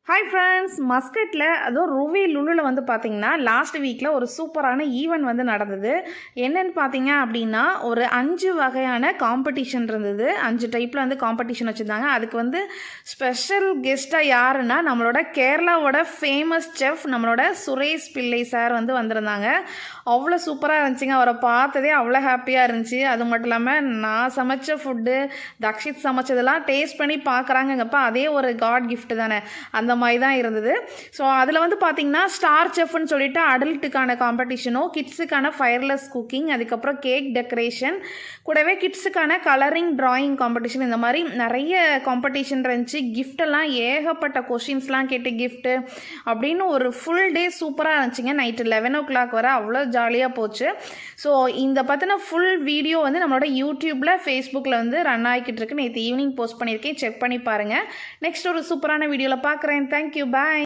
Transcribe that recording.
Hi friends, மஸ்கட்டில் அதுவும் ருவி லுலுவில் வந்து பார்த்திங்கன்னா லாஸ்ட் வீக்கில் ஒரு சூப்பரான ஈவெண்ட் வந்து நடந்தது. என்னென்னு பார்த்தீங்க அப்படின்னா, ஒரு 5 வகையான காம்படிஷன் இருந்தது. 5 டைப்பில் வந்து காம்படிஷன் வச்சுருந்தாங்க. அதுக்கு வந்து ஸ்பெஷல் கெஸ்ட்டாக யாருன்னா, நம்மளோட கேரளாவோட ஃபேமஸ் செஃப் நம்மளோட சுரேஷ் பிள்ளை சார் வந்து வந்திருந்தாங்க. அவ்வளோ சூப்பராக இருந்துச்சுங்க. அவரை பார்த்ததே அவ்வளோ ஹாப்பியாக இருந்துச்சு. அது மட்டும் இல்லாமல் நான் சமைச்ச ஃபுட்டு, தக்ஷித் சமைச்சதெல்லாம் டேஸ்ட் பண்ணி பார்க்குறாங்கங்கப்பா, அதே ஒரு காட் கிஃப்ட் தானே. அந்த மாதிரி தான் இருந்தது. ஸோ அதில் வந்து பார்த்திங்கன்னா ஸ்டார் செஃப்னு சொல்லிட்டு அடல்ட்டுக்கான காம்படிஷனும், கிட்ஸுக்கான ஃபயர்லெஸ் குக்கிங், அதுக்கப்புறம் கேக் டெக்கரேஷன், கூடவே கிட்ஸுக்கான கலரிங் ட்ராயிங் காம்படிஷன், இந்த மாதிரி நிறைய காம்படிஷன் இருந்துச்சு. கிஃப்டெல்லாம் ஏகப்பட்ட கொஷின்ஸ்லாம் கேட்டு கிஃப்ட்டு அப்படின்னு ஒரு ஃபுல் டே சூப்பராக இருந்துச்சுங்க. நைட்டு 11 வரை அவ்வளோ ஜாலியாக போச்சு. ஸோ இந்த பற்றின ஃபுல் வீடியோ வந்து நம்மளோட யூடியூப்பில், ஃபேஸ்புக்கில் வந்து ரன் ஆகிக்கிட்டு இருக்கு. நேற்று ஈவினிங் போஸ்ட் பண்ணியிருக்கேன், செக் பண்ணி பாருங்கள். நெக்ஸ்ட் ஒரு சூப்பரான வீடியோவில் பார்க்குறேன். Thank you. Bye.